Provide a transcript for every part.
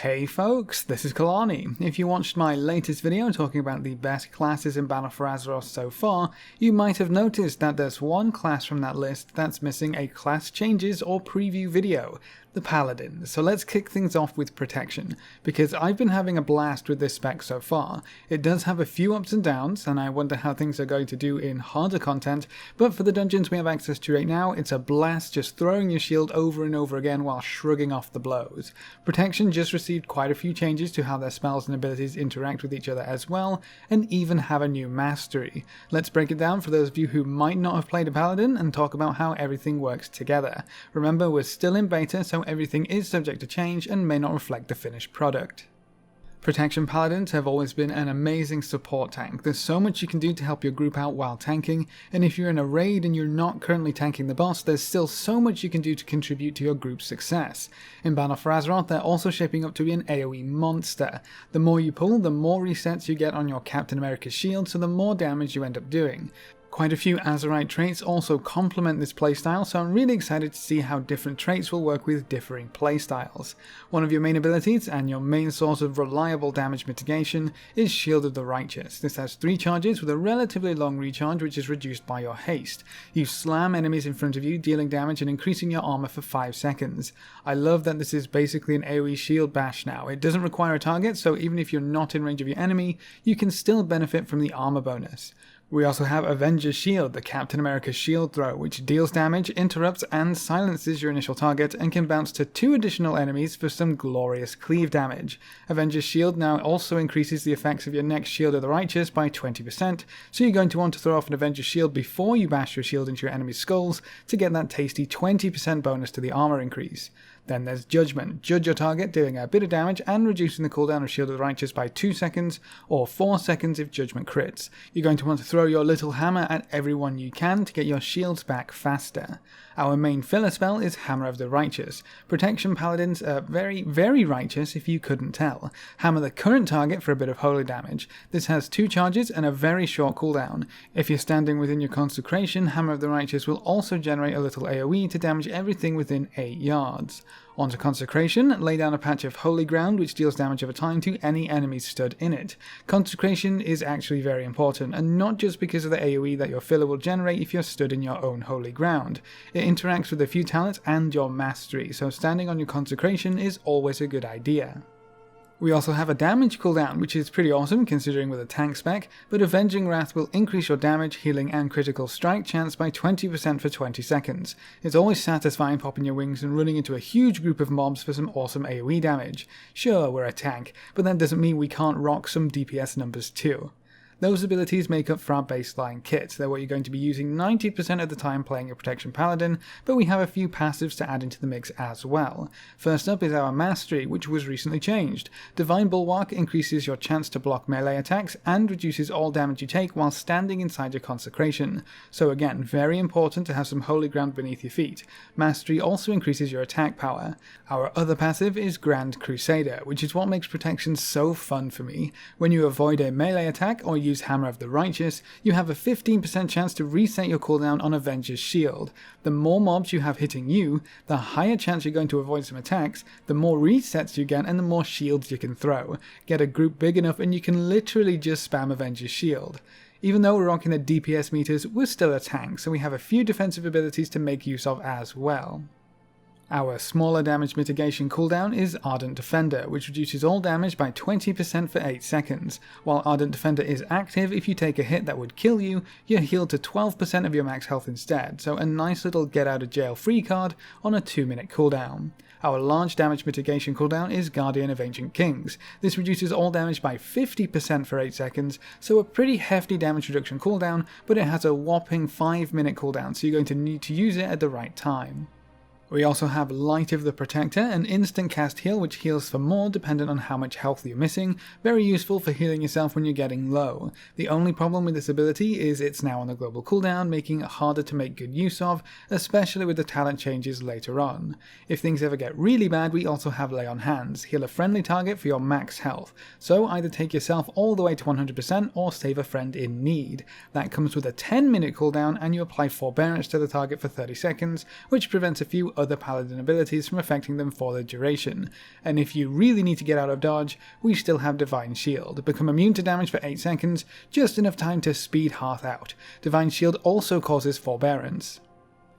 Hey folks, this is Kelani. If you watched my latest video talking about the best classes in Battle for Azeroth so far, you might have noticed that there's one class from that list that's missing a class changes or preview video, the Paladin. So let's kick things off with protection, because I've been having a blast with this spec so far. It does have a few ups and downs, and I wonder how things are going to do in harder content, but for the dungeons we have access to right now, it's a blast just throwing your shield over and over again while shrugging off the blows. Protection just received quite a few changes to how their spells and abilities interact with each other as well, and even have a new mastery. Let's break it down for those of you who might not have played a Paladin and talk about how everything works together. Remember, we're still in beta, so everything is subject to change and may not reflect the finished product. Protection Paladins have always been an amazing support tank. There's so much you can do to help your group out while tanking, and if you're in a raid and you're not currently tanking the boss, there's still so much you can do to contribute to your group's success. In Battle for Azeroth, they're also shaping up to be an AoE monster. The more you pull, the more resets you get on your Captain America shield, so the more damage you end up doing. Quite a few Azerite traits also complement this playstyle, so I'm really excited to see how different traits will work with differing playstyles. One of your main abilities, and your main source of reliable damage mitigation, is Shield of the Righteous. This has 3 charges with a relatively long recharge, which is reduced by your haste. You slam enemies in front of you, dealing damage and increasing your armor for 5 seconds. I love that this is basically an AoE shield bash now. It doesn't require a target, so even if you're not in range of your enemy, you can still benefit from the armor bonus. We also have Avenger's Shield, the Captain America shield throw, which deals damage, interrupts, and silences your initial target, and can bounce to 2 additional enemies for some glorious cleave damage. Avenger's Shield now also increases the effects of your next Shield of the Righteous by 20%, so you're going to want to throw off an Avenger's Shield before you bash your shield into your enemy's skulls to get that tasty 20% bonus to the armor increase. Then there's Judgment. Judge your target, dealing a bit of damage and reducing the cooldown of Shield of the Righteous by 2 seconds, or 4 seconds if Judgment crits. You're going to want to throw your little hammer at everyone you can to get your shields back faster. Our main filler spell is Hammer of the Righteous. Protection Paladins are very, very righteous if you couldn't tell. Hammer the current target for a bit of holy damage. This has 2 charges and a very short cooldown. If you're standing within your consecration, Hammer of the Righteous will also generate a little AoE to damage everything within 8 yards. Onto Consecration, lay down a patch of holy ground which deals damage over time to any enemies stood in it. Consecration is actually very important, and not just because of the AoE that your filler will generate if you're stood in your own holy ground. It interacts with a few talents and your mastery, so standing on your Consecration is always a good idea. We also have a damage cooldown, which is pretty awesome considering with a tank spec, but Avenging Wrath will increase your damage, healing and critical strike chance by 20% for 20 seconds. It's always satisfying popping your wings and running into a huge group of mobs for some awesome AoE damage. Sure, we're a tank, but that doesn't mean we can't rock some DPS numbers too. Those abilities make up for our baseline kit. They're what you're going to be using 90% of the time playing a Protection Paladin, but we have a few passives to add into the mix as well. First up is our Mastery, which was recently changed. Divine Bulwark increases your chance to block melee attacks and reduces all damage you take while standing inside your Consecration. So again, very important to have some holy ground beneath your feet. Mastery also increases your attack power. Our other passive is Grand Crusader, which is what makes Protection so fun for me. When you avoid a melee attack or use Hammer of the Righteous, you have a 15% chance to reset your cooldown on Avenger's Shield. The more mobs you have hitting you, the higher chance you're going to avoid some attacks, the more resets you get, and the more shields you can throw. Get a group big enough and you can literally just spam Avenger's Shield. Even though we're rocking the DPS meters, we're still a tank, so we have a few defensive abilities to make use of as well. Our smaller damage mitigation cooldown is Ardent Defender, which reduces all damage by 20% for 8 seconds. While Ardent Defender is active, if you take a hit that would kill you, you're healed to 12% of your max health instead, so a nice little get out of jail free card on a 2-minute cooldown. Our large damage mitigation cooldown is Guardian of Ancient Kings. This reduces all damage by 50% for 8 seconds, so a pretty hefty damage reduction cooldown, but it has a whopping 5-minute cooldown, so you're going to need to use it at the right time. We also have Light of the Protector, an instant cast heal which heals for more dependent on how much health you're missing, very useful for healing yourself when you're getting low. The only problem with this ability is it's now on a global cooldown, making it harder to make good use of, especially with the talent changes later on. If things ever get really bad, we also have Lay on Hands, heal a friendly target for your max health, so either take yourself all the way to 100% or save a friend in need. That comes with a 10-minute cooldown and you apply Forbearance to the target for 30 seconds, which prevents a few other Paladin abilities from affecting them for the duration. And if you really need to get out of dodge, we still have Divine Shield. Become immune to damage for 8 seconds, just enough time to speed Hearth out. Divine Shield also causes Forbearance.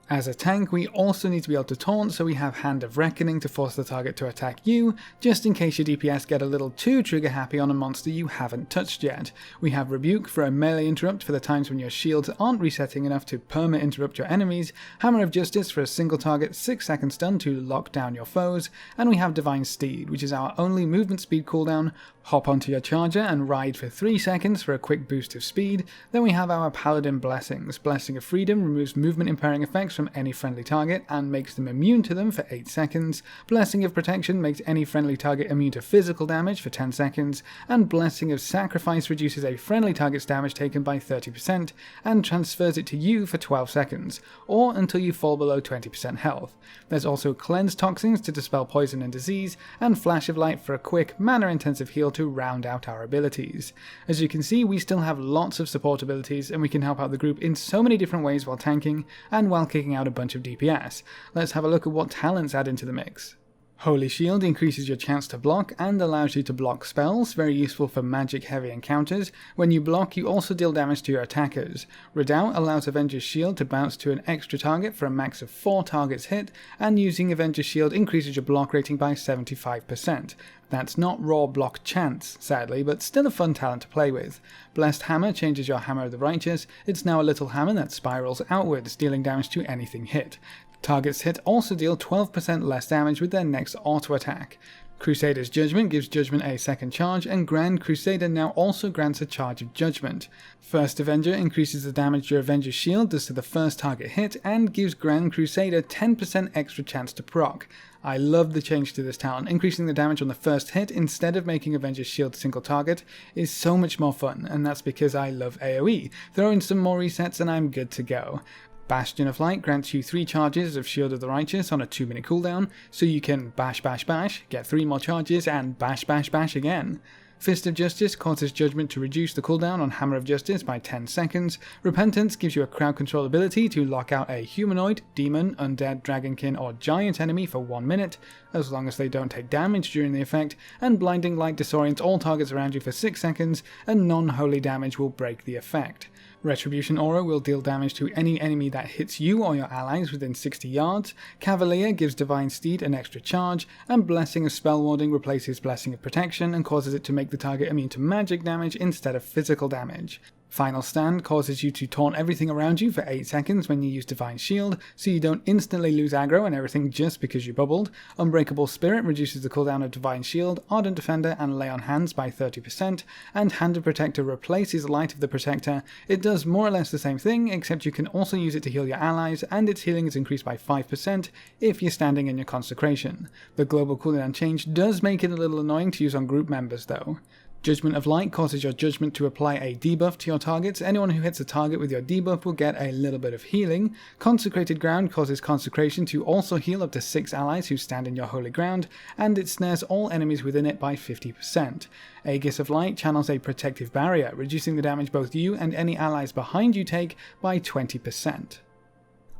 As a tank, we also need to be able to taunt, so we have Hand of Reckoning to force the target to attack you, just in case your DPS get a little too trigger happy on a monster you haven't touched yet. We have Rebuke for a melee interrupt for the times when your shields aren't resetting enough to perma interrupt your enemies, Hammer of Justice for a single target 6-second stun to lock down your foes, and we have Divine Steed, which is our only movement speed cooldown. Hop onto your charger and ride for 3 seconds for a quick boost of speed. Then we have our Paladin Blessings. Blessing of Freedom removes movement impairing effects from any friendly target and makes them immune to them for 8 seconds. Blessing of Protection makes any friendly target immune to physical damage for 10 seconds. And Blessing of Sacrifice reduces a friendly target's damage taken by 30% and transfers it to you for 12 seconds, or until you fall below 20% health. There's also Cleanse Toxins to dispel poison and disease, and Flash of Light for a quick, mana-intensive heal to round out our abilities. As you can see, we still have lots of support abilities, and we can help out the group in so many different ways while tanking, and while kicking out a bunch of DPS. Let's have a look at what talents add into the mix. Holy Shield increases your chance to block and allows you to block spells, very useful for magic heavy encounters. When you block, you also deal damage to your attackers. Redoubt allows Avenger's Shield to bounce to an extra target for a max of 4 targets hit, and using Avenger's Shield increases your block rating by 75%. That's not raw block chance, sadly, but still a fun talent to play with. Blessed Hammer changes your Hammer of the Righteous. It's now a little hammer that spirals outwards, dealing damage to anything hit. Targets hit also deal 12% less damage with their next auto attack. Crusader's Judgment gives Judgment a second charge, and Grand Crusader now also grants a charge of Judgment. First Avenger increases the damage your Avenger's Shield does to the first target hit, and gives Grand Crusader 10% extra chance to proc. I love the change to this talent. Increasing the damage on the first hit instead of making Avenger's Shield a single target is so much more fun, and that's because I love AoE. Throw in some more resets and I'm good to go. Bastion of Light grants you 3 charges of Shield of the Righteous on a 2-minute cooldown, so you can bash bash bash, get 3 more charges, and bash bash bash again. Fist of Justice causes Judgment to reduce the cooldown on Hammer of Justice by 10 seconds. Repentance gives you a crowd control ability to lock out a humanoid, demon, undead, dragonkin, or giant enemy for 1 minute, as long as they don't take damage during the effect, and Blinding Light disorients all targets around you for 6 seconds, and non-holy damage will break the effect. Retribution Aura will deal damage to any enemy that hits you or your allies within 60 yards, Cavalier gives Divine Steed an extra charge, and Blessing of Spell Warding replaces Blessing of Protection and causes it to make the target immune to magic damage instead of physical damage. Final Stand causes you to taunt everything around you for 8 seconds when you use Divine Shield, so you don't instantly lose aggro and everything just because you bubbled. Unbreakable Spirit reduces the cooldown of Divine Shield, Ardent Defender, and Lay on Hands by 30%, and Hand of Protector replaces Light of the Protector. It does more or less the same thing, except you can also use it to heal your allies, and its healing is increased by 5% if you're standing in your consecration. The global cooldown change does make it a little annoying to use on group members though. Judgment of Light causes your Judgment to apply a debuff to your targets. Anyone who hits a target with your debuff will get a little bit of healing. Consecrated Ground causes Consecration to also heal up to 6 allies who stand in your holy ground, and it snares all enemies within it by 50%. Aegis of Light channels a protective barrier, reducing the damage both you and any allies behind you take by 20%.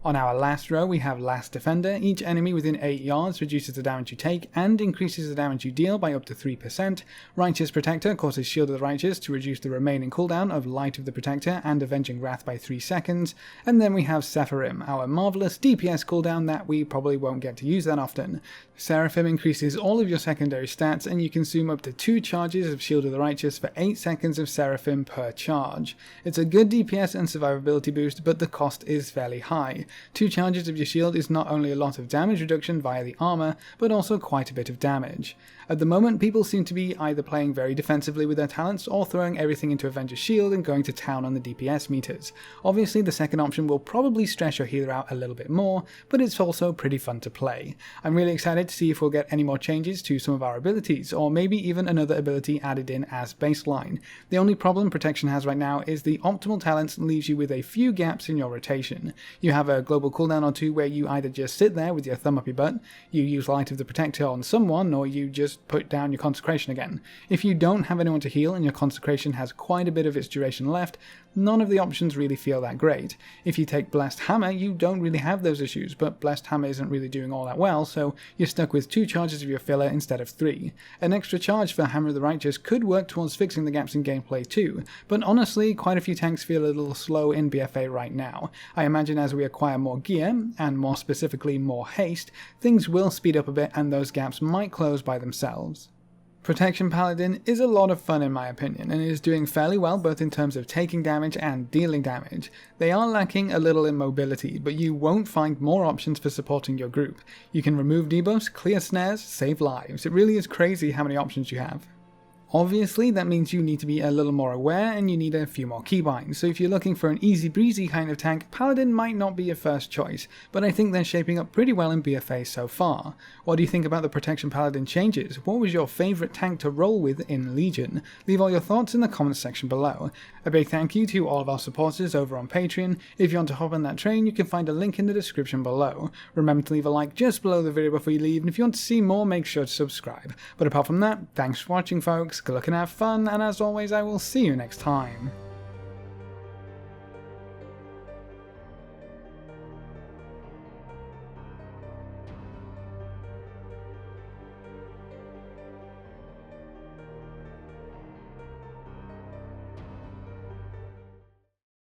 On our last row we have Last Defender. Each enemy within 8 yards reduces the damage you take and increases the damage you deal by up to 3%. Righteous Protector causes Shield of the Righteous to reduce the remaining cooldown of Light of the Protector and Avenging Wrath by 3 seconds. And then we have Sephirim, our marvellous DPS cooldown that we probably won't get to use that often. Seraphim increases all of your secondary stats, and you consume up to 2 charges of Shield of the Righteous for 8 seconds of Seraphim per charge. It's a good DPS and survivability boost, but the cost is fairly high. 2 charges of your shield is not only a lot of damage reduction via the armor, but also quite a bit of damage. At the moment, people seem to be either playing very defensively with their talents or throwing everything into Avenger's Shield and going to town on the DPS meters. Obviously, the second option will probably stress your healer out a little bit more, but it's also pretty fun to play. I'm really excited to see if we'll get any more changes to some of our abilities, or maybe even another ability added in as baseline. The only problem Protection has right now is the optimal talents leaves you with a few gaps in your rotation. You have a global cooldown or 2 where you either just sit there with your thumb up your butt, you use Light of the Protector on someone, or you just put down your consecration again. If you don't have anyone to heal and your consecration has quite a bit of its duration left, none of the options really feel that great. If you take Blessed Hammer, you don't really have those issues, but Blessed Hammer isn't really doing all that well, so you're stuck with 2 charges of your filler instead of 3. An extra charge for Hammer of the Righteous could work towards fixing the gaps in gameplay too, but honestly, quite a few tanks feel a little slow in BFA right now. I imagine as we acquire more gear, and more specifically more haste, things will speed up a bit and those gaps might close by themselves. Protection Paladin is a lot of fun in my opinion, and is doing fairly well both in terms of taking damage and dealing damage. They are lacking a little in mobility, but you won't find more options for supporting your group. You can remove debuffs, clear snares, save lives. It really is crazy how many options you have. Obviously, that means you need to be a little more aware and you need a few more keybinds, so if you're looking for an easy breezy kind of tank, Paladin might not be your first choice, but I think they're shaping up pretty well in BFA so far. What do you think about the Protection Paladin changes? What was your favourite tank to roll with in Legion? Leave all your thoughts in the comments section below. A big thank you to all of our supporters over on Patreon. If you want to hop on that train, you can find a link in the description below. Remember to leave a like just below the video before you leave, and if you want to see more, make sure to subscribe. But apart from that, thanks for watching folks, good luck and have fun, and as always I will see you next time.